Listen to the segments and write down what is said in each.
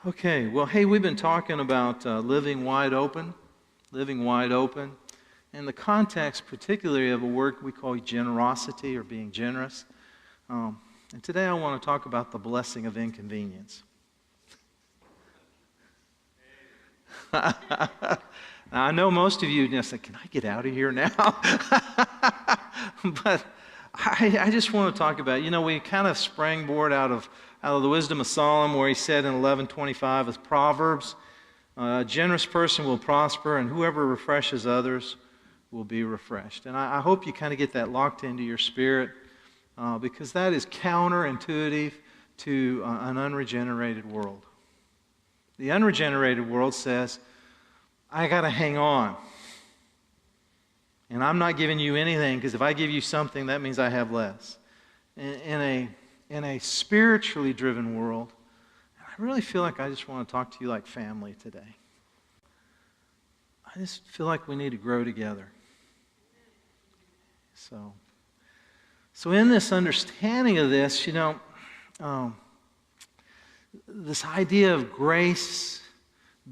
Okay, well, hey, we've been talking about living wide open, in the context particularly of a word we call generosity or being generous. And today I want to talk about the blessing of inconvenience. Now, I know most of you are say, can I get out of here now? But I just want to talk about, we kind of springboard out of the wisdom of Solomon, where he said in 11:25 with Proverbs, a generous person will prosper, and whoever refreshes others will be refreshed. And I hope you kind of get that locked into your spirit, because that is counterintuitive to an unregenerated world. The unregenerated world says, I got to hang on. And I'm not giving you anything, because if I give you something, that means I have less. In a spiritually driven world, I really feel like I just want to talk to you like family today. I just feel like we need to grow together. So in this understanding of this, this idea of grace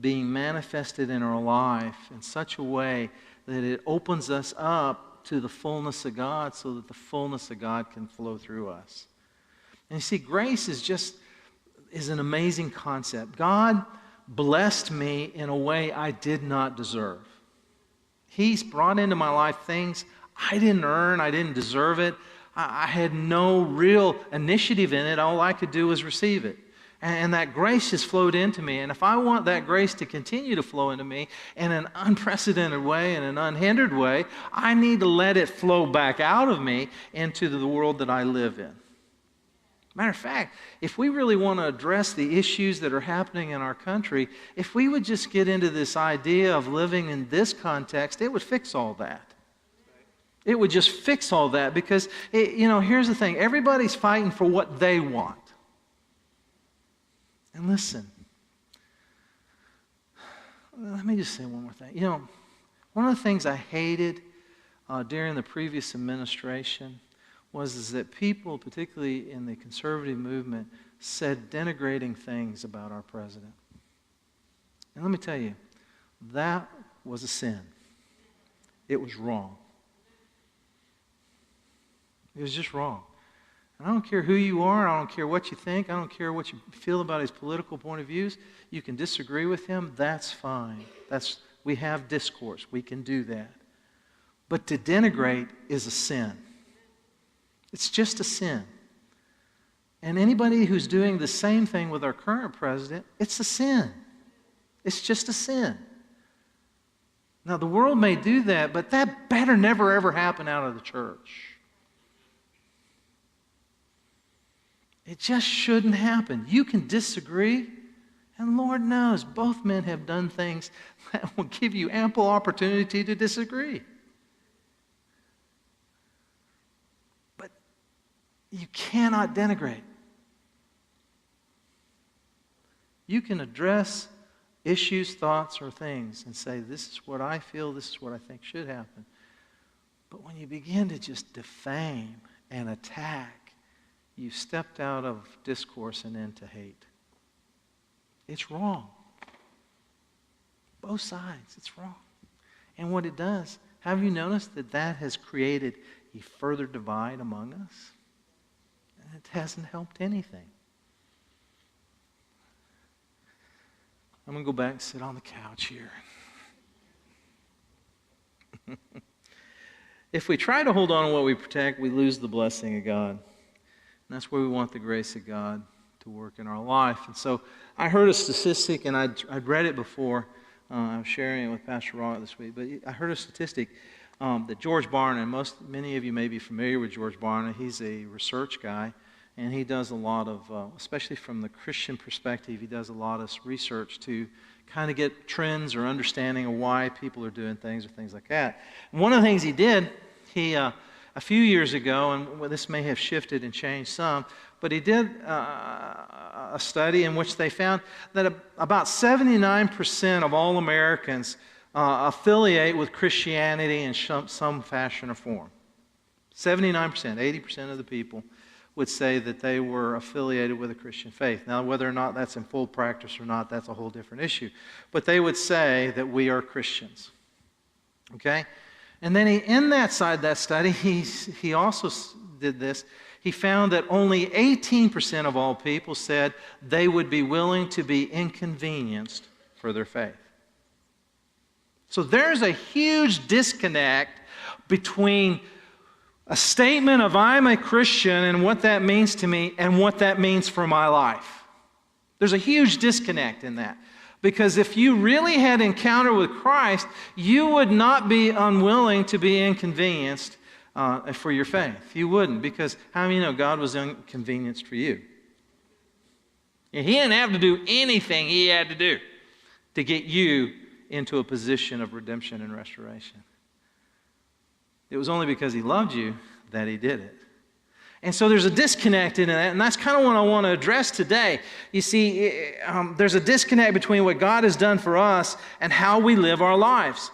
being manifested in our life in such a way that it opens us up to the fullness of God so that the fullness of God can flow through us. And you see, grace is an amazing concept. God blessed me in a way I did not deserve. He's brought into my life things I didn't earn, I didn't deserve it. I had no real initiative in it. All I could do was receive it. And that grace has flowed into me. And if I want that grace to continue to flow into me in an unprecedented way, in an unhindered way, I need to let it flow back out of me into the world that I live in. Matter of fact, if we really want to address the issues that are happening in our country, if we would just get into this idea of living in this context, it would fix all that. It would just fix all that, because, here's the thing. Everybody's fighting for what they want. And listen, let me just say one more thing. One of the things I hated during the previous administration was that people, particularly in the conservative movement, said denigrating things about our president. And let me tell you, that was a sin. It was wrong. It was just wrong. And I don't care who you are. I don't care what you think. I don't care what you feel about his political point of views. You can disagree with him. That's fine. We have discourse. We can do that. But to denigrate is a sin. It's just a sin. And anybody who's doing the same thing with our current president, it's a sin. It's just a sin. Now, the world may do that, but that better never, ever happen out of the church. It just shouldn't happen. You can disagree, and Lord knows both men have done things that will give you ample opportunity to disagree. But you cannot denigrate. You can address issues, thoughts, or things and say, this is what I feel, this is what I think should happen. But when you begin to just defame and attack, you've stepped out of discourse and into hate. It's wrong. Both sides, it's wrong. And what it does, have you noticed that has created a further divide among us? And it hasn't helped anything. I'm going to go back and sit on the couch here. If we try to hold on to what we protect, we lose the blessing of God. And that's where we want the grace of God to work in our life. And so I heard a statistic, and I'd read it before. I was sharing it with Pastor Rock this week. But I heard a statistic that George Barna, many of you may be familiar with George Barna. He's a research guy, and he does a lot of, especially from the Christian perspective, he does a lot of research to kind of get trends or understanding of why people are doing things or things like that. And one of the things he did, a few years ago, and this may have shifted and changed some, but he did a study in which they found that about 79% of all Americans affiliate with Christianity in some fashion or form. 79%, 80% of the people would say that they were affiliated with a Christian faith. Now, whether or not that's in full practice or not, that's a whole different issue. But they would say that we are Christians. Okay? And then in that study, he also did this. He found that only 18% of all people said they would be willing to be inconvenienced for their faith. So there's a huge disconnect between a statement of I'm a Christian and what that means to me and what that means for my life. There's a huge disconnect in that. Because if you really had encounter with Christ, you would not be unwilling to be inconvenienced for your faith. You wouldn't, because how many know God was inconvenienced for you? And He didn't have to do anything He had to do to get you into a position of redemption and restoration. It was only because He loved you that He did it. And so there's a disconnect in that, and that's kind of what I want to address today. You see, there's a disconnect between what God has done for us and how we live our lives.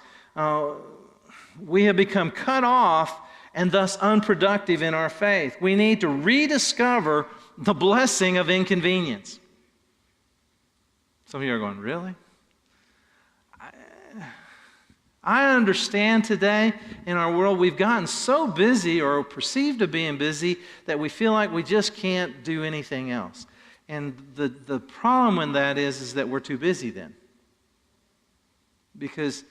We have become cut off and thus unproductive in our faith. We need to rediscover the blessing of inconvenience. Some of you are going, really? I understand today in our world we've gotten so busy or perceived to being busy that we feel like we just can't do anything else. And the problem in that is that we're too busy then. Because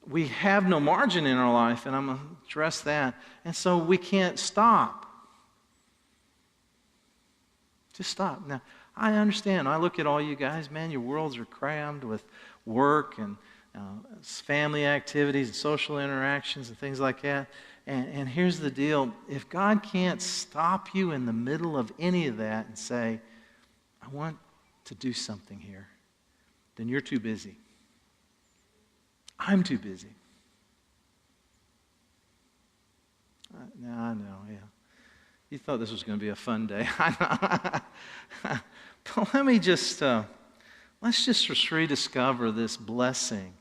we have no margin in our life, and I'm going to address that. And so we can't stop. Just stop. Now, I understand. I look at all you guys, man, your worlds are crammed with work and family activities and social interactions and things like that. And here's the deal. If God can't stop you in the middle of any of that and say, I want to do something here, then you're too busy. I'm too busy. No, I know, yeah. You thought this was going to be a fun day. But let's just rediscover this blessing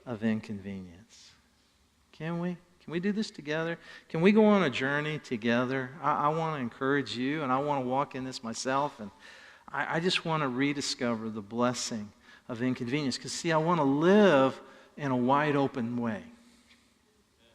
of inconvenience. Can we? Can we do this together? Can we go on a journey together? I want to encourage you, and I want to walk in this myself, and I just want to rediscover the blessing of inconvenience. Because, see, I want to live in a wide open way.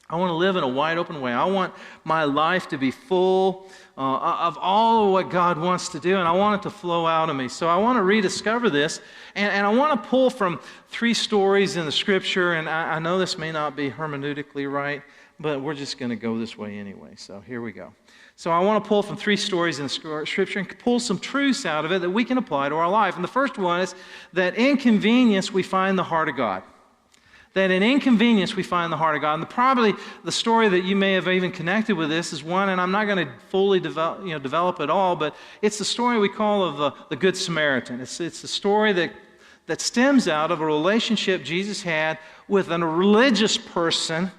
I want to live in a wide open way. I want my life to be full of all of what God wants to do, and I want it to flow out of me. So I want to rediscover this, and I want to pull from 3 stories in the Scripture, and I know this may not be hermeneutically right, but we're just going to go this way anyway. So here we go. So I want to pull from 3 stories in the Scripture and pull some truths out of it that we can apply to our life. And the first one is that in inconvenience we find the heart of God. That in inconvenience we find the heart of God. And probably the story that you may have even connected with this is one, and I'm not going to fully develop it all, but it's the story we call of the Good Samaritan. It's the story that stems out of a relationship Jesus had with a religious person,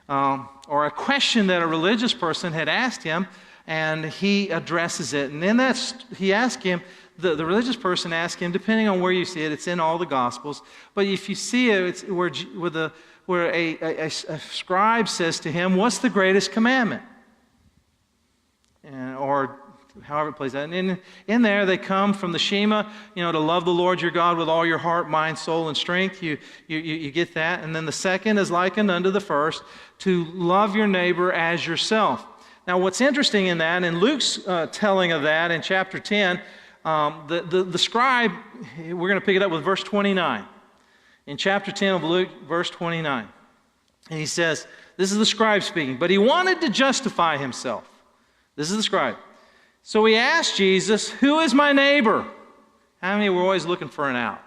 or a question that a religious person had asked him, and he addresses it. And then he asked him, the religious person asked him, depending on where you see it, it's in all the Gospels, but if you see it, it's where a scribe says to him, what's the greatest commandment? Or however it plays out. And in there, they come from the Shema, to love the Lord your God with all your heart, mind, soul, and strength. You get that. And then the second is likened unto the first, to love your neighbor as yourself. Now, what's interesting in that, in Luke's telling of that in chapter 10, the scribe, we're going to pick it up with verse 29. In chapter 10 of Luke, verse 29. And he says, this is the scribe speaking, but he wanted to justify himself. This is the scribe. So he asked Jesus, who is my neighbor? How many were always looking for an out?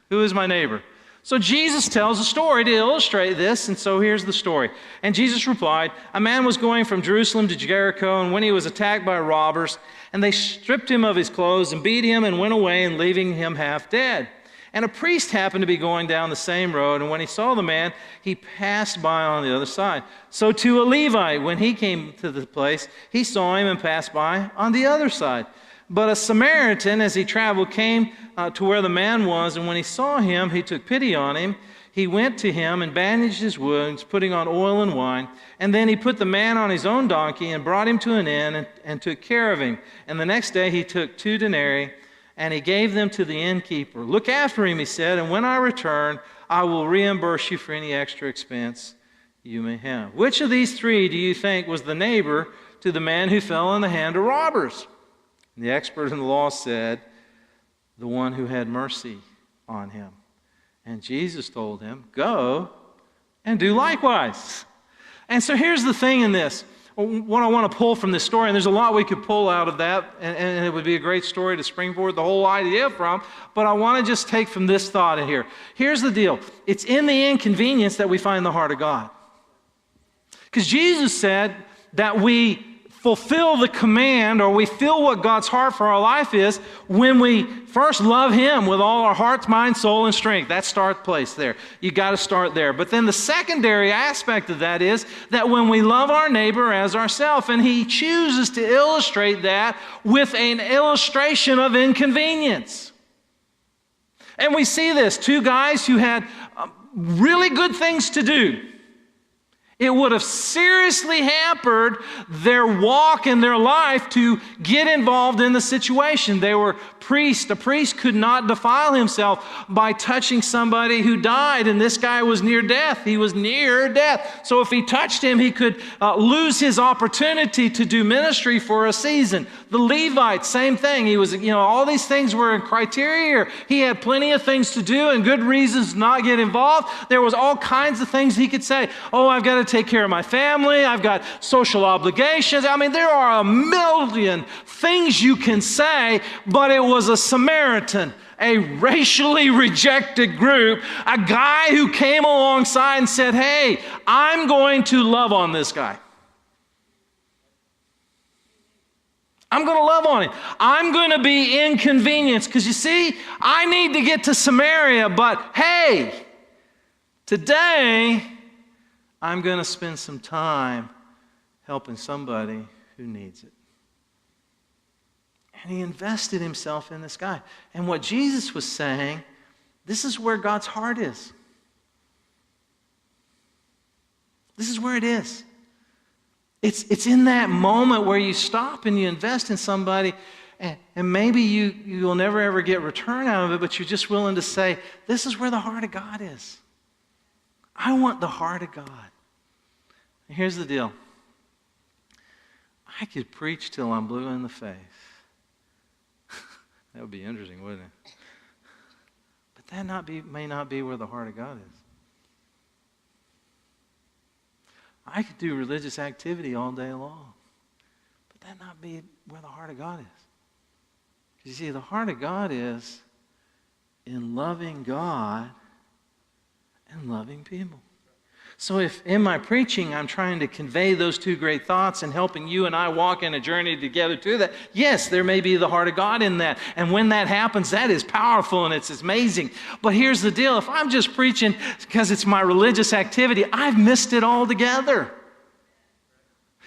Who is my neighbor? So Jesus tells a story to illustrate this, and so here's the story. And Jesus replied, a man was going from Jerusalem to Jericho, and when he was attacked by robbers, and they stripped him of his clothes and beat him and went away, and leaving him half dead. And a priest happened to be going down the same road, and when he saw the man, he passed by on the other side. So to a Levite, when he came to the place, he saw him and passed by on the other side. But a Samaritan, as he traveled, came to where the man was, and when he saw him, he took pity on him. He went to him and bandaged his wounds, putting on oil and wine. And then he put the man on his own donkey and brought him to an inn and took care of him. And the next day he took 2 denarii and he gave them to the innkeeper. Look after him, he said, and when I return, I will reimburse you for any extra expense you may have. Which of these 3 do you think was the neighbor to the man who fell in the hand of robbers? And the expert in the law said, the one who had mercy on him. And Jesus told him, go and do likewise. And so here's the thing in this. What I want to pull from this story, and there's a lot we could pull out of that, and it would be a great story to springboard the whole idea from, but I want to just take from this thought in here. Here's the deal. It's in the inconvenience that we find the heart of God. Because Jesus said that we fulfill the command, or we feel what God's heart for our life is when we first love Him with all our heart, mind, soul, and strength. That start place there. You got to start there. But then the secondary aspect of that is that when we love our neighbor as ourselves, and He chooses to illustrate that with an illustration of inconvenience. And we see this, 2 guys who had really good things to do. It would have seriously hampered their walk in their life to get involved in the situation. They were priests. A priest could not defile himself by touching somebody who died, and this guy was near death. He was near death. So if he touched him, he could lose his opportunity to do ministry for a season. The Levite, same thing. He was, all these things were in criteria here. He had plenty of things to do and good reasons to not get involved. There was all kinds of things he could say. Oh, I've got to take care of my family. I've got social obligations. There are a million things you can say, but it was a Samaritan, a racially rejected group, a guy who came alongside and said, hey, I'm going to love on this guy. I'm going to love on him. I'm going to be inconvenienced because you see, I need to get to Samaria, but hey, today I'm going to spend some time helping somebody who needs it. And he invested himself in this guy. And what Jesus was saying, this is where God's heart is. This is where it is. It's in that moment where you stop and you invest in somebody, and maybe you'll never ever get return out of it, but you're just willing to say, this is where the heart of God is. I want the heart of God. And here's the deal. I could preach till I'm blue in the face. That would be interesting, wouldn't it? But that may not be where the heart of God is. I could do religious activity all day long, but that not be where the heart of God is. You see, the heart of God is in loving God and loving people. So if in my preaching I'm trying to convey those 2 great thoughts and helping you and I walk in a journey together to that, yes, there may be the heart of God in that. And when that happens, that is powerful and it's amazing. But here's the deal. If I'm just preaching because it's my religious activity, I've missed it altogether.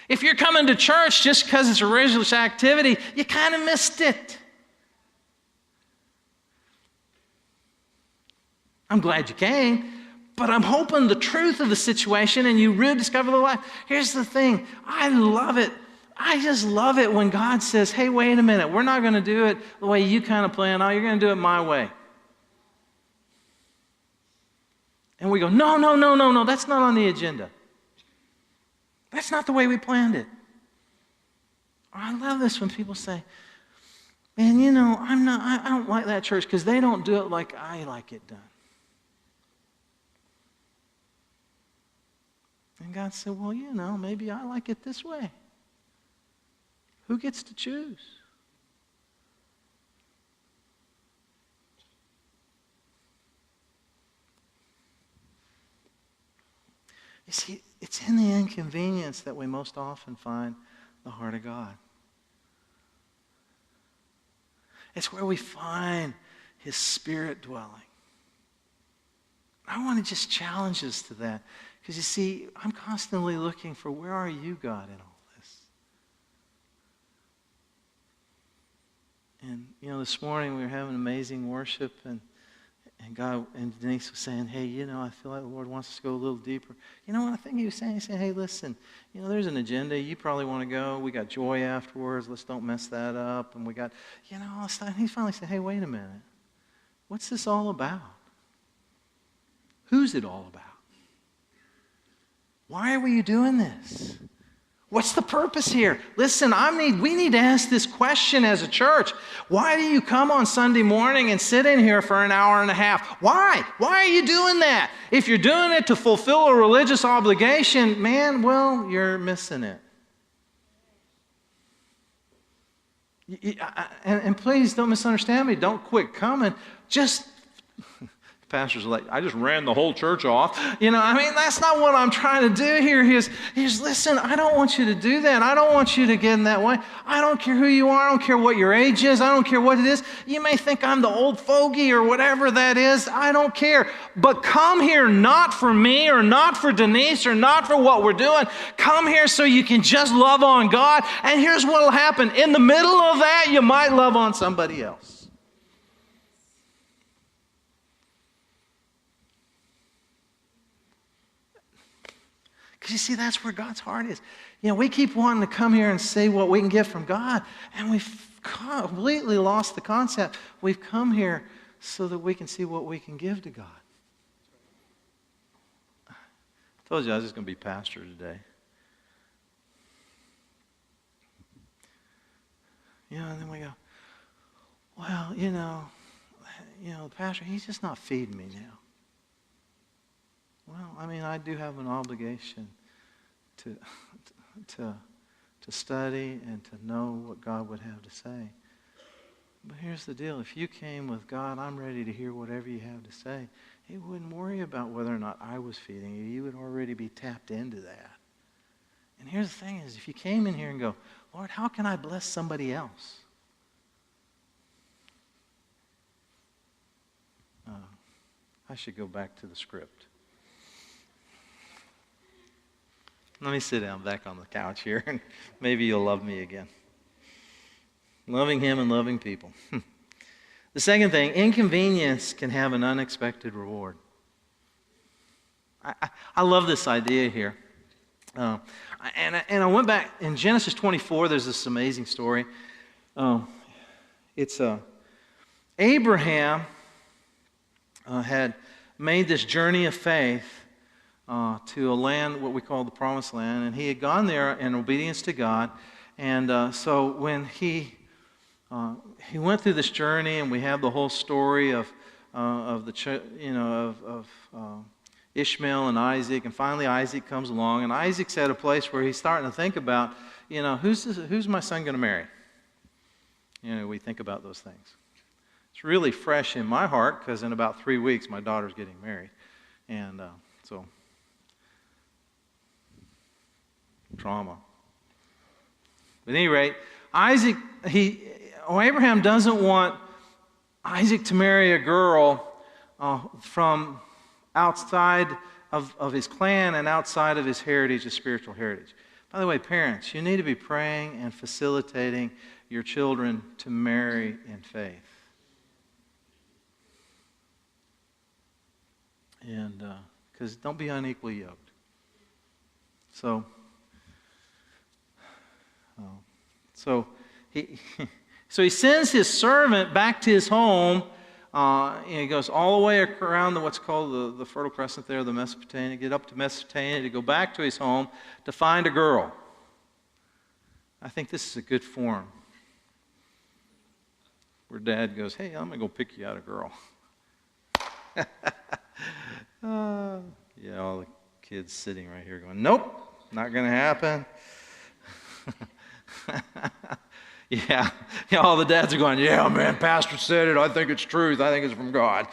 If you're coming to church just because it's a religious activity, you kind of missed it. I'm glad you came. But I'm hoping the truth of the situation and you really discover the life. Here's the thing. I love it. I just love it when God says, hey, wait a minute. We're not going to do it the way you kind of plan out. You're going to do it my way. And we go, no. That's not on the agenda. That's not the way we planned it. Or I love this when people say, man, I don't like that church because they don't do it like I like it done. And God said, well, maybe I like it this way. Who gets to choose? You see, it's in the inconvenience that we most often find the heart of God. It's where we find His Spirit dwelling. I want to just challenge us to that. Because you see, I'm constantly looking for where are you, God, in all this? And, this morning we were having amazing worship, and And Denise was saying, hey, I feel like the Lord wants us to go a little deeper. You know what I think he was saying? He said, hey, listen, there's an agenda. You probably want to go. We got joy afterwards. Let's don't mess that up. And we got, all this stuff. And he finally said, hey, wait a minute. What's this all about? Who's it all about? Why are you doing this? What's the purpose here? Listen, we need to ask this question as a church. Why do you come on Sunday morning and sit in here for an hour and a half? Why? Why are you doing that? If you're doing it to fulfill a religious obligation, man, well, you're missing it. And please don't misunderstand me. Don't quit coming. Just... Pastor's like, I just ran the whole church off. That's not what I'm trying to do here. He's listen, I don't want you to do that. I don't want you to get in that way. I don't care who you are. I don't care what your age is. I don't care what it is. You may think I'm the old fogey or whatever that is. I don't care. But come here not for me or not for Denise or not for what we're doing. Come here so you can just love on God. And here's what will happen. In the middle of that, you might love on somebody else. Because you see, that's where God's heart is. We keep wanting to come here and say what we can get from God, and we've completely lost the concept. We've come here so that we can see what we can give to God. I told you I was just going to be pastor today. And then we go, well, the pastor, he's just not feeding me now. Well, I do have an obligation to study and to know what God would have to say. But here's the deal. If you came with God, I'm ready to hear whatever you have to say. He wouldn't worry about whether or not I was feeding you. You would already be tapped into that. And here's the thing is, if you came in here and go, Lord, how can I bless somebody else? I should go back to the script. Let me sit down back on the couch here, and maybe you'll love me again. Loving Him and loving people. The second thing, inconvenience can have an unexpected reward. I love this idea here. And I went back, in Genesis 24, there's this amazing story. It's Abraham had made this journey of faith to a land, what we call the Promised Land, and he had gone there in obedience to God. And so when he went through this journey, and we have the whole story of Ishmael and Isaac, and finally Isaac comes along, and Isaac's at a place where he's starting to think about, who's my son going to marry? We think about those things. It's really fresh in my heart because in about 3 weeks my daughter's getting married, and so. Trauma. But at any rate, Abraham doesn't want Isaac to marry a girl from outside of his clan and outside of his heritage, his spiritual heritage. By the way, parents, you need to be praying and facilitating your children to marry in faith. And because don't be unequally yoked. So he sends his servant back to his home. He goes all the way around what's called the Fertile Crescent there, the Mesopotamia, get up to Mesopotamia to go back to his home to find a girl. I think this is a good form. Where dad goes, hey, I'm going to go pick you out a girl. Yeah, all the kids sitting right here going, nope, not going to happen. Yeah, all the dads are going, yeah, man, pastor said it. I think it's truth. I think it's from God.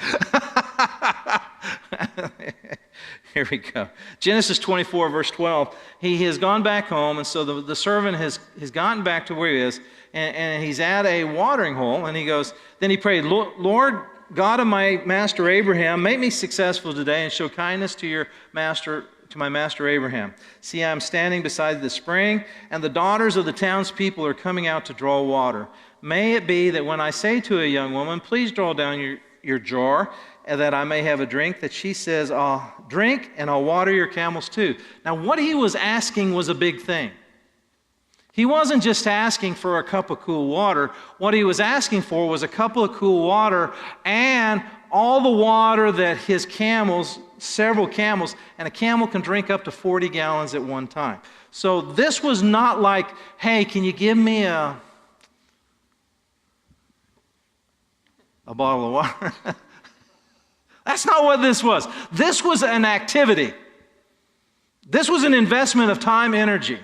Here we go. Genesis 24, verse 12. He has gone back home, and so the servant has gotten back to where he is, and he's at a watering hole, and he goes, then he prayed, Lord, God of my master Abraham, make me successful today and show kindness to my master Abraham. See, I am standing beside the spring, and the daughters of the townspeople are coming out to draw water. May it be that when I say to a young woman, please draw down your jar, and that I may have a drink? That she says, I'll drink and I'll water your camels too. Now, what he was asking was a big thing. He wasn't just asking for a cup of cool water. What he was asking for was a cup of cool water and all the water that his camels, several camels, and a camel can drink up to 40 gallons at one time. So this was not like, hey, can you give me a bottle of water? That's not what this was. This was an activity. This was an investment of time, energy.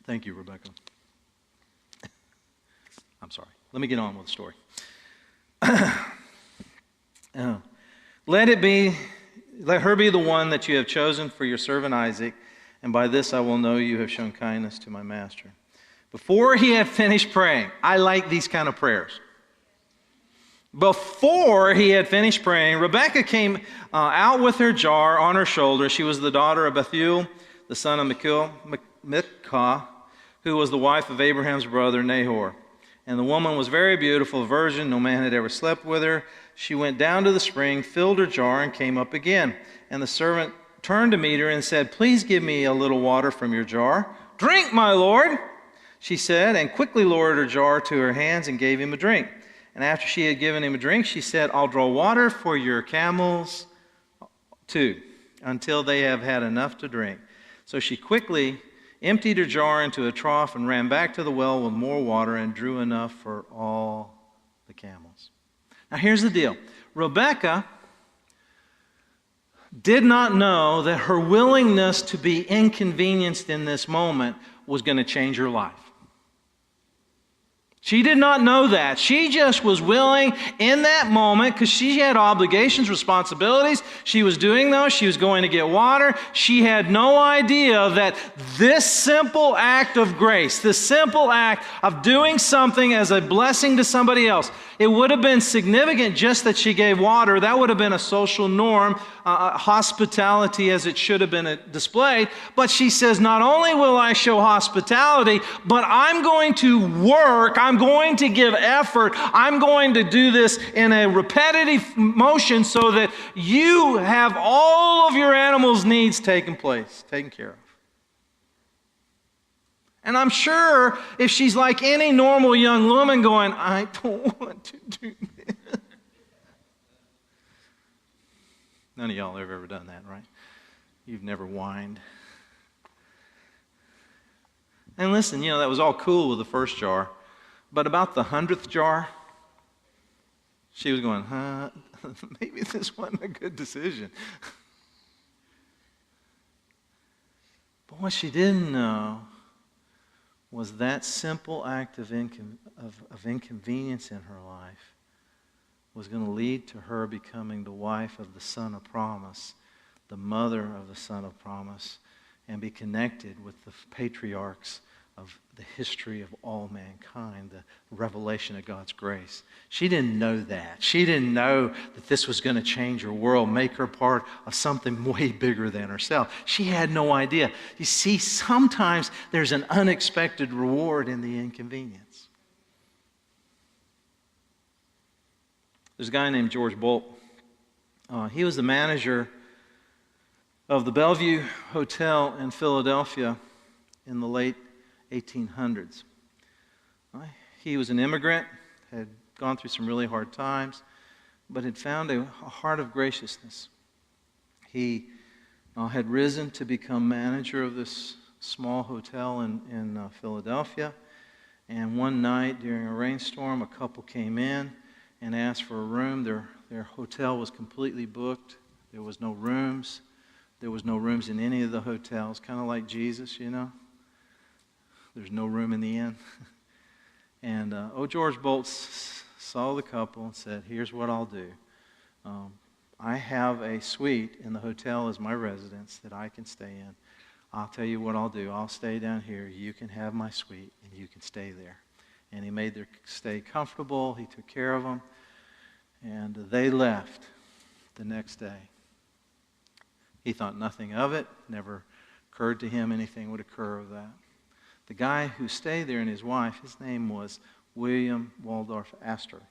Thank you, Rebecca. I'm sorry. Let me get on with the story. Let her be the one that you have chosen for your servant Isaac, and by this I will know you have shown kindness to my master. Before he had finished praying, I like these kind of prayers. Before he had finished praying, Rebekah came out with her jar on her shoulder. She was the daughter of Bethuel, the son of Milcah, who was the wife of Abraham's brother Nahor. And the woman was very beautiful, a virgin. No man had ever slept with her. She went down to the spring, filled her jar, and came up again. And the servant turned to meet her and said, "Please give me a little water from your jar." "Drink, my lord," she said, and quickly lowered her jar to her hands and gave him a drink. And after she had given him a drink, she said, "I'll draw water for your camels too, until they have had enough to drink." So she quickly emptied her jar into a trough and ran back to the well with more water and drew enough for all the camels. Now here's the deal. Rebekah did not know that her willingness to be inconvenienced in this moment was going to change her life. She did not know that. She just was willing in that moment because she had obligations, responsibilities. She was doing those. She was going to get water. She had no idea that this simple act of grace, this simple act of doing something as a blessing to somebody else, it would have been significant just that she gave water. That would have been a social norm, hospitality as it should have been displayed. But she says, not only will I show hospitality, but I'm going to work, I'm going to give effort, I'm going to do this in a repetitive motion so that you have all of your animals' needs taken care of. And I'm sure if she's like any normal young woman going, I don't want to do this. None of y'all have ever done that, right? You've never whined. And listen, that was all cool with the first jar. But about the 100th jar, she was going, maybe this wasn't a good decision. But what she didn't know was that simple act of inconvenience in her life was going to lead to her becoming the wife of the Son of Promise, the mother of the Son of Promise, and be connected with the patriarchs of the history of all mankind, the revelation of God's grace. She didn't know that. She didn't know that this was going to change her world, make her part of something way bigger than herself. She had no idea. You see, sometimes there's an unexpected reward in the inconvenience. There's a guy named George Bolt. He was the manager of the Bellevue Hotel in Philadelphia in the late 1800s. He was an immigrant, had gone through some really hard times, but had found a heart of graciousness. He had risen to become manager of this small hotel in Philadelphia, and one night during a rainstorm, a couple came in and asked for a room. Their hotel was completely booked. There was no rooms. There was no rooms in any of the hotels, kind of like Jesus, There's no room in the inn. And George Bolt saw the couple and said, "Here's what I'll do. I have a suite in the hotel as my residence that I can stay in. I'll tell you what I'll do. I'll stay down here. You can have my suite, and you can stay there." And he made their stay comfortable. He took care of them. And they left the next day. He thought nothing of it. Never occurred to him anything would occur of that. The guy who stayed there and his wife, his name was William Waldorf Astor.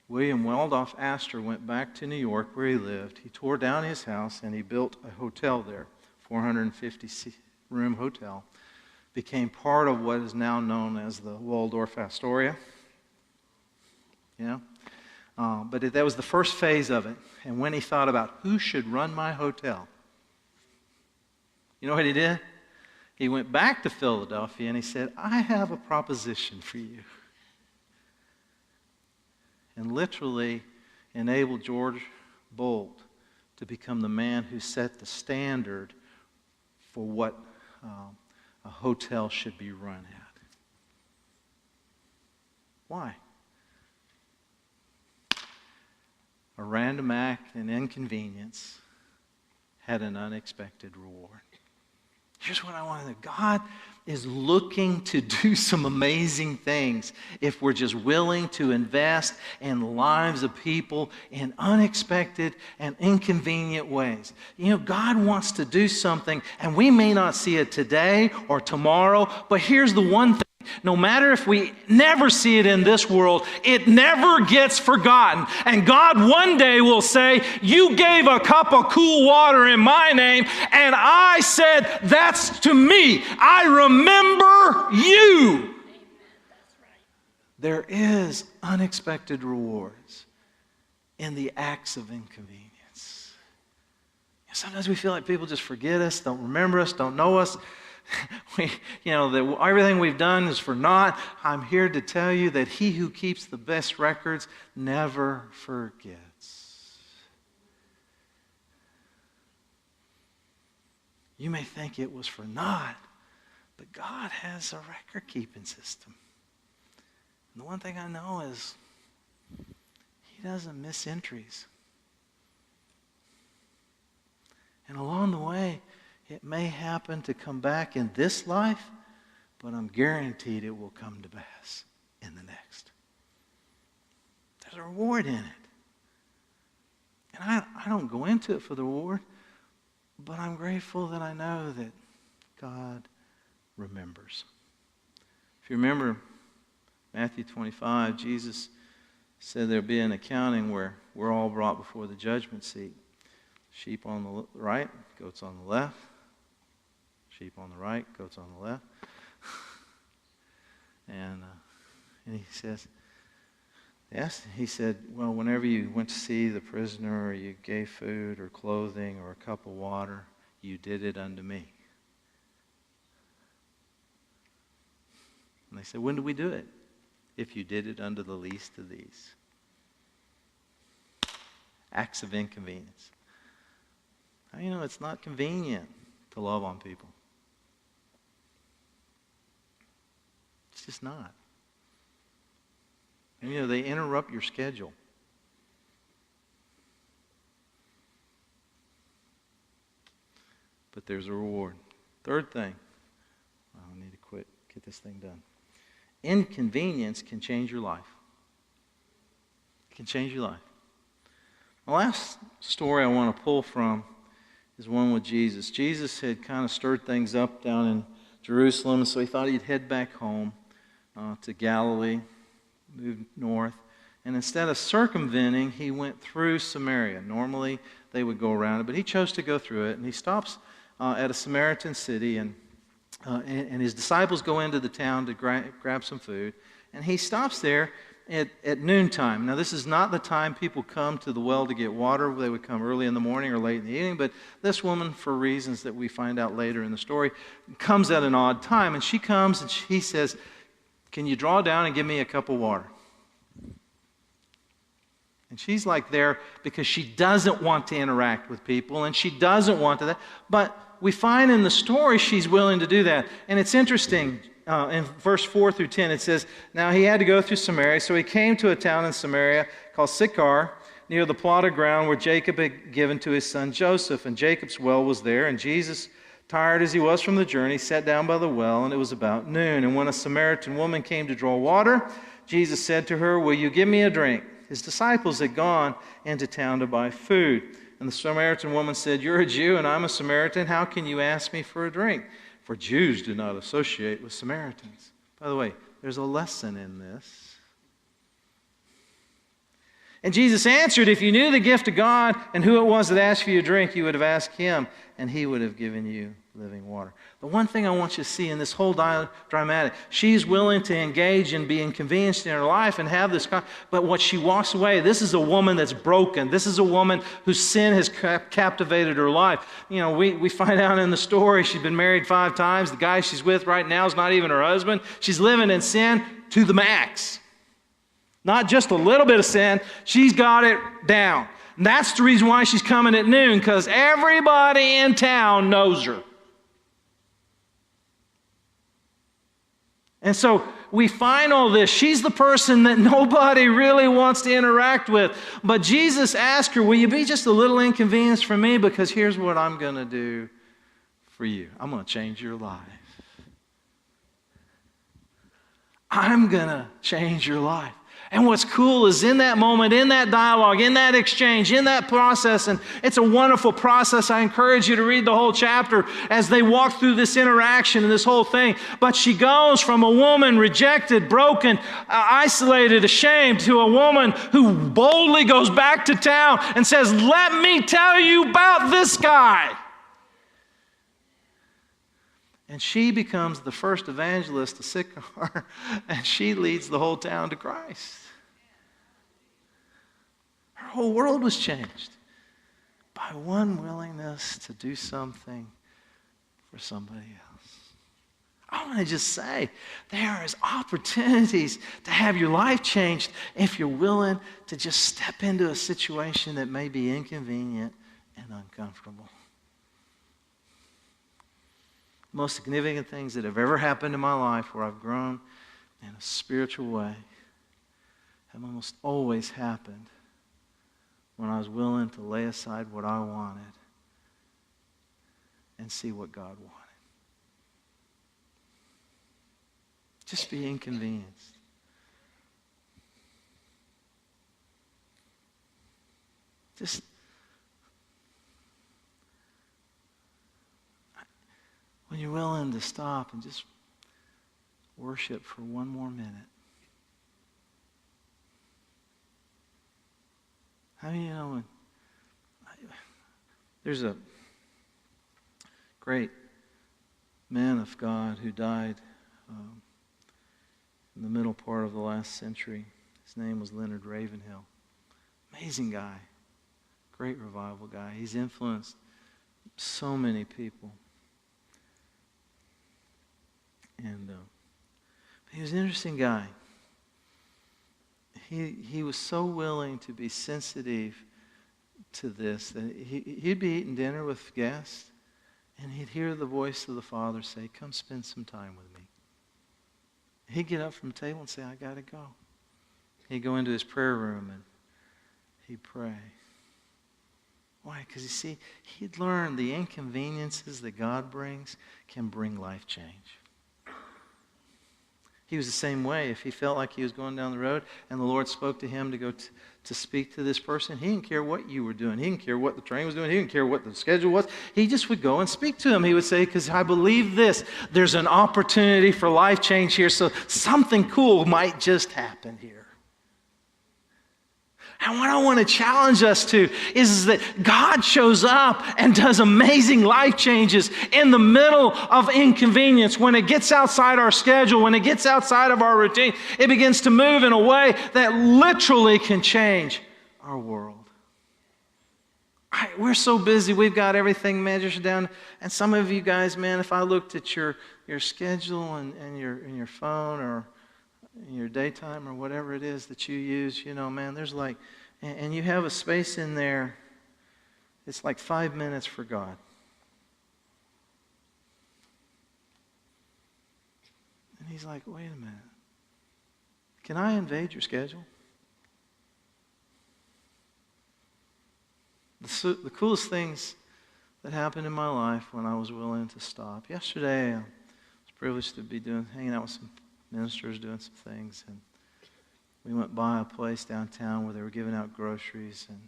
William Waldorf Astor went back to New York where he lived. He tore down his house and he built a hotel there, 450-room hotel. Became part of what is now known as the Waldorf Astoria. But that was the first phase of it. And when he thought about who should run my hotel, you know what he did? He went back to Philadelphia and he said, I have a proposition for you. And literally enabled George Bolt to become the man who set the standard for what a hotel should be run at. Why? A random act and inconvenience had an unexpected reward. Here's what I want to know. God is looking to do some amazing things if we're just willing to invest in the lives of people in unexpected and inconvenient ways. You know, God wants to do something, and we may not see it today or tomorrow, but here's the one thing. No matter if we never see it in this world, it never gets forgotten. And God one day will say, you gave a cup of cool water in my name, and I said, that's to me. I remember you. There is unexpected rewards in the acts of inconvenience. Sometimes we feel like people just forget us, don't remember us, don't know us. Everything we've done is for naught. I'm here to tell you that he who keeps the best records never forgets. You may think it was for naught, but God has a record-keeping system. And the one thing I know is he doesn't miss entries. And along the way, it may happen to come back in this life, but I'm guaranteed it will come to pass in the next. There's a reward in it. And I don't go into it for the reward, but I'm grateful that I know that God remembers. If you remember Matthew 25, Jesus said there'll be an accounting where we're all brought before the judgment seat. Sheep on the right, goats on the left. Sheep on the right, goats on the left. And he says, yes, he said, well, whenever you went to see the prisoner or you gave food or clothing or a cup of water, you did it unto me. And they said, when did we do it? If you did it unto the least of these. Acts of inconvenience. Now, you know, it's not convenient to love on people. It's just not. And you know, they interrupt your schedule. But there's a reward. Third thing. I need to get this thing done. Inconvenience can change your life. It can change your life. The last story I want to pull from is one with Jesus. Jesus had kind of stirred things up down in Jerusalem, so he thought he'd head back home to Galilee, moved north. And instead of circumventing, he went through Samaria. Normally, they would go around it, but he chose to go through it. And he stops at a Samaritan city, and his disciples go into the town to grab some food. And he stops there at noontime. Now, this is not the time people come to the well to get water. They would come early in the morning or late in the evening. But this woman, for reasons that we find out later in the story, comes at an odd time. And she comes and he says, can you draw down and give me a cup of water? And she's like there because she doesn't want to interact with people and she doesn't want to that. But we find in the story she's willing to do that. And it's interesting. In verse 4 through 10, it says, now he had to go through Samaria, so he came to a town in Samaria called Sychar, near the plot of ground where Jacob had given to his son Joseph. And Jacob's well was there, and Jesus, tired as he was from the journey, sat down by the well, and it was about noon. And when a Samaritan woman came to draw water, Jesus said to her, will you give me a drink? His disciples had gone into town to buy food. And the Samaritan woman said, you're a Jew, and I'm a Samaritan. How can you ask me for a drink? For Jews do not associate with Samaritans. By the way, there's a lesson in this. And Jesus answered, if you knew the gift of God and who it was that asked for you to drink, you would have asked him, and he would have given you living water. The one thing I want you to see in this whole dramatic, she's willing to engage and be inconvenienced in her life and have this, but what she walks away, this is a woman that's broken. This is a woman whose sin has captivated her life. You know, we find out in the story she's been married 5 times. The guy she's with right now is not even her husband. She's living in sin to the max. Not just a little bit of sin, she's got it down. And that's the reason why she's coming at noon, because everybody in town knows her. And so we find all this. She's the person that nobody really wants to interact with. But Jesus asked her, will you be just a little inconvenienced for me? Because here's what I'm going to do for you. I'm going to change your life. I'm going to change your life. And what's cool is in that moment, in that dialogue, in that exchange, in that process, and it's a wonderful process. I encourage you to read the whole chapter as they walk through this interaction and this whole thing. But she goes from a woman rejected, broken, isolated, ashamed, to a woman who boldly goes back to town and says, let me tell you about this guy. And she becomes the first evangelist to Sycamore, and she leads the whole town to Christ. Her whole world was changed by one willingness to do something for somebody else. I want to just say, there is opportunities to have your life changed if you're willing to just step into a situation that may be inconvenient and uncomfortable. Most significant things that have ever happened in my life where I've grown in a spiritual way have almost always happened when I was willing to lay aside what I wanted and see what God wanted. Just be inconvenienced. Just when you're willing to stop and just worship for one more minute. How do you know? There's a great man of God who died in the middle part of the last century. His name was Leonard Ravenhill. Amazing guy. Great revival guy. He's influenced so many people. And he was an interesting guy. He was so willing to be sensitive to this that he'd be eating dinner with guests and he'd hear the voice of the Father say, come spend some time with me. He'd get up from the table and say, I got to go. He'd go into his prayer room and he'd pray. Why? Because you see, he'd learned the inconveniences that God brings can bring life change. He was the same way. If he felt like he was going down the road and the Lord spoke to him to go to speak to this person, he didn't care what you were doing. He didn't care what the train was doing. He didn't care what the schedule was. He just would go and speak to him. He would say, because I believe this, there's an opportunity for life change here, so something cool might just happen here. And what I want to challenge us to is that God shows up and does amazing life changes in the middle of inconvenience. When it gets outside our schedule, when it gets outside of our routine, it begins to move in a way that literally can change our world. We're so busy. We've got everything measured down. And some of you guys, man, if I looked at your schedule and your phone or in your daytime or whatever it is that you use, you know, man, there's like, and you have a space in there, it's like 5 minutes for God. And he's like, wait a minute. Can I invade your schedule? The coolest things that happened in my life when I was willing to stop. Yesterday, I was privileged to be hanging out with some ministers doing some things, and we went by a place downtown where they were giving out groceries, and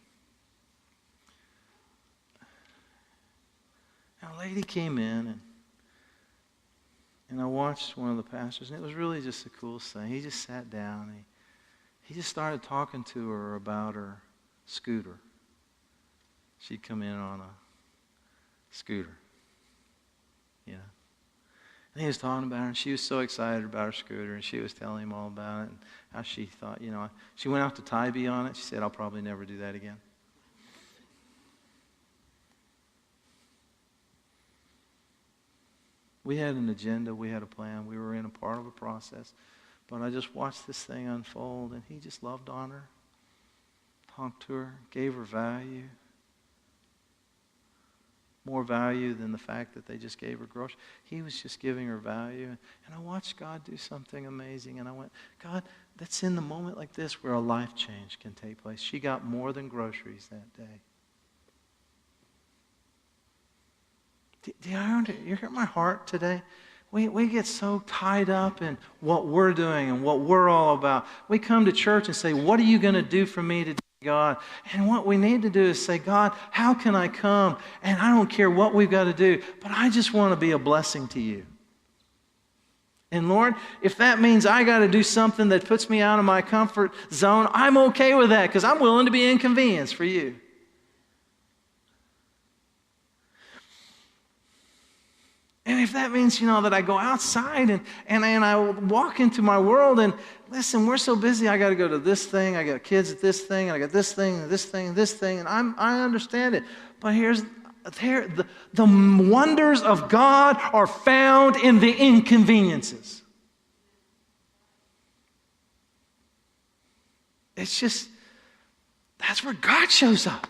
a lady came in, and I watched one of the pastors, and it was really just the coolest thing. He just sat down, and he just started talking to her about her scooter. She'd come in on a scooter, you know. And he was talking about her, and she was so excited about her scooter, and she was telling him all about it, and how she thought, you know, she went out to Tybee on it. She said, I'll probably never do that again. We had an agenda, we had a plan, we were in a part of a process, but I just watched this thing unfold, and he just loved on her, talked to her, gave her value. More value than the fact that they just gave her groceries. He was just giving her value. And I watched God do something amazing. And I went, God, that's in the moment like this where a life change can take place. She got more than groceries that day. Do you hear my heart today? We get so tied up in what we're doing and what we're all about. We come to church and say, what are you going to do for me today, God? And what we need to do is say, God, how can I come? And I don't care what we've got to do, but I just want to be a blessing to you. And Lord, if that means I got to do something that puts me out of my comfort zone, I'm okay with that because I'm willing to be inconvenienced for you. And if that means, that I go outside and I walk into my world and, listen, we're so busy, I got to go to this thing, I got kids at this thing, and I got this thing, and this thing, and this thing, and I understand it. But the wonders of God are found in the inconveniences. It's just, that's where God shows up.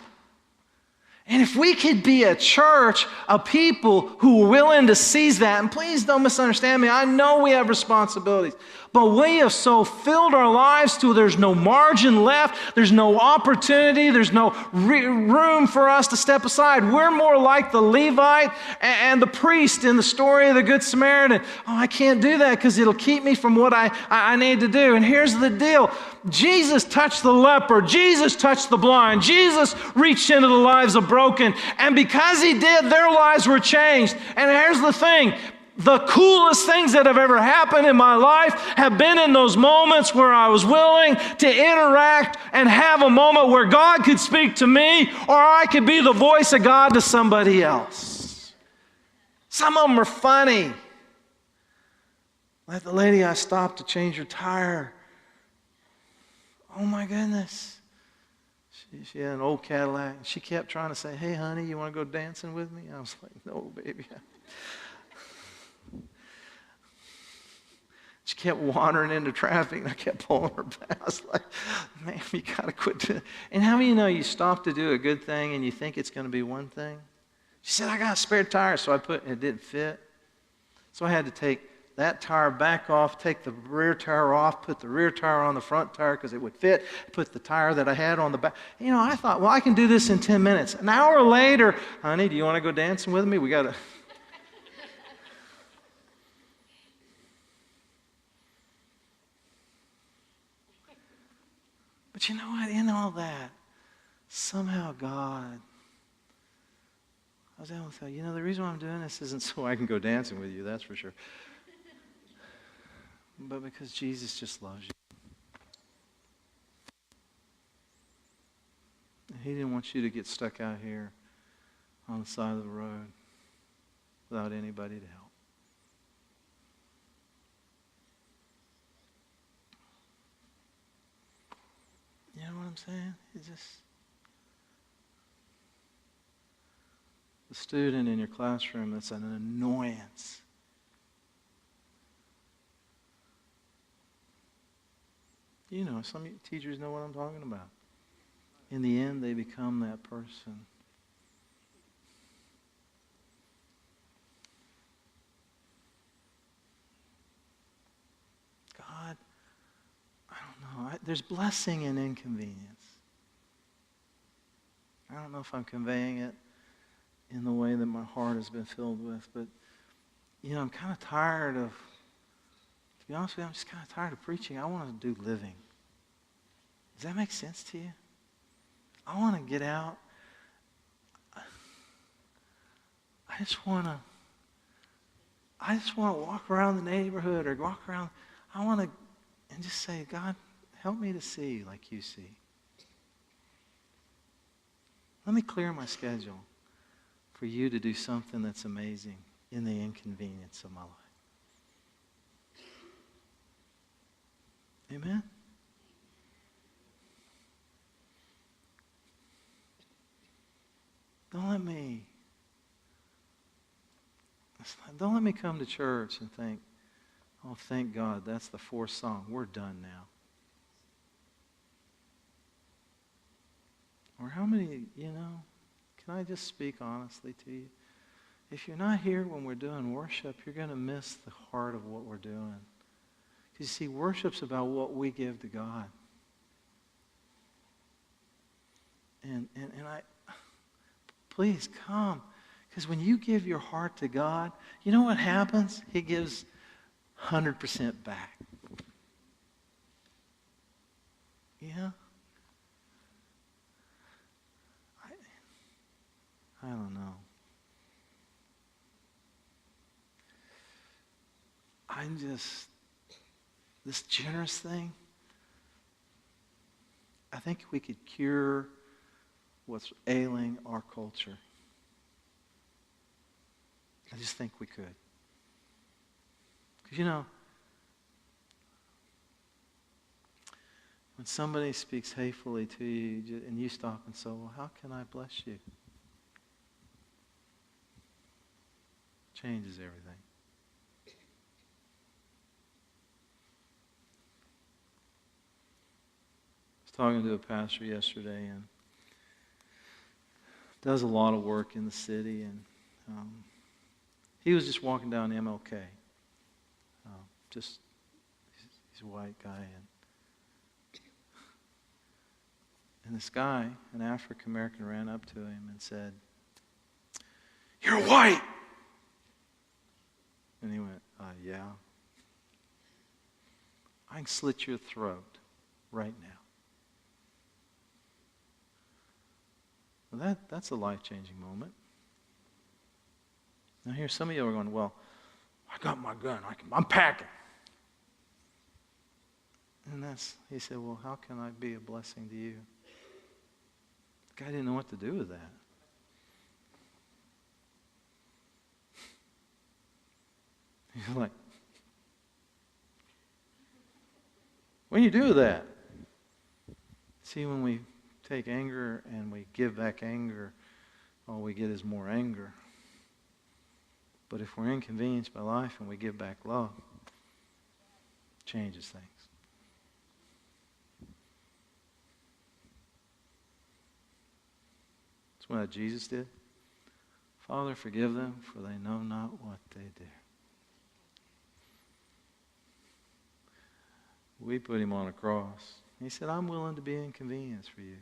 And if we could be a church of people who are willing to seize that, and please don't misunderstand me, I know we have responsibilities, but we have so filled our lives to there's no margin left, there's no opportunity, there's no room for us to step aside. We're more like the Levite and the priest in the story of the Good Samaritan. Oh, I can't do that because it'll keep me from what I need to do. And here's the deal. Jesus touched the leper. Jesus touched the blind. Jesus reached into the lives of broken. And because he did, their lives were changed. And here's the thing. The coolest things that have ever happened in my life have been in those moments where I was willing to interact and have a moment where God could speak to me or I could be the voice of God to somebody else. Some of them are funny. Like the lady I stopped to change her tire. Oh my goodness. She had an old Cadillac. She kept trying to say, hey honey, you want to go dancing with me? I was like, no baby. She kept wandering into traffic, and I kept pulling her back. I was like, man, you got to quit doing it. And how many of you know you stop to do a good thing and you think it's going to be one thing? She said, I got a spare tire, so it didn't fit. So I had to take that tire back off, take the rear tire off, put the rear tire on the front tire because it would fit, put the tire that I had on the back. I thought, well, I can do this in 10 minutes. An hour later, honey, do you want to go dancing with me? We got to... But you know what? In all that, somehow God, I was able to tell the reason why I'm doing this isn't so I can go dancing with you, that's for sure. But because Jesus just loves you. He didn't want you to get stuck out here on the side of the road without anybody to help. You know what I'm saying? The student in your classroom that's an annoyance. Some of you teachers know what I'm talking about. In the end, they become that person. God, I don't know. There's blessing in inconvenience. I don't know if I'm conveying it in the way that my heart has been filled with, but, I'm kind of tired of, to be honest with you, I'm just kind of tired of preaching. I want to do living. Does that make sense to you? I want to get out. I just want to walk around the neighborhood or walk around. I want to and just say, God, help me to see like you see. Let me clear my schedule for you to do something that's amazing in the inconvenience of my life. Amen? Don't let me come to church and think, oh, thank God, that's the fourth song. We're done now. Or how many, can I just speak honestly to you? If you're not here when we're doing worship, you're going to miss the heart of what we're doing. Because you see, worship's about what we give to God. And please come. Because when you give your heart to God, you know what happens? He gives 100% back. Yeah? I don't know. This generous thing, I think we could cure what's ailing our culture. I just think we could. Because when somebody speaks hatefully to you and you stop and say, well, how can I bless you? Changes everything. I was talking to a pastor yesterday and does a lot of work in the city, and he was just walking down MLK. He's a white guy, and this guy, an African American, ran up to him and said, "You're white." And he went, "Yeah. I can slit your throat right now." Well, that's a life-changing moment. Now here, some of you are going, well, I got my gun. I'm packing. And he said, well, how can I be a blessing to you? The guy didn't know what to do with that. He's like, what do you do with that? See, when we take anger and we give back anger, all we get is more anger. But if we're inconvenienced by life and we give back love, it changes things. That's what Jesus did. Father, forgive them, for they know not what they do. We put him on a cross. He said, I'm willing to be inconvenienced for you.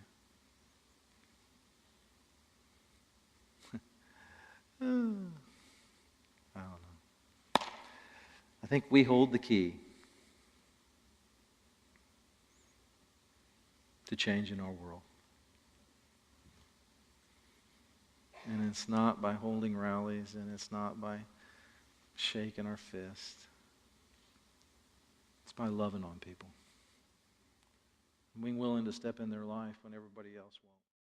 I don't know. I think we hold the key to changing our world. And it's not by holding rallies, and it's not by shaking our fist. It's by loving on people. Being willing to step in their life when everybody else won't.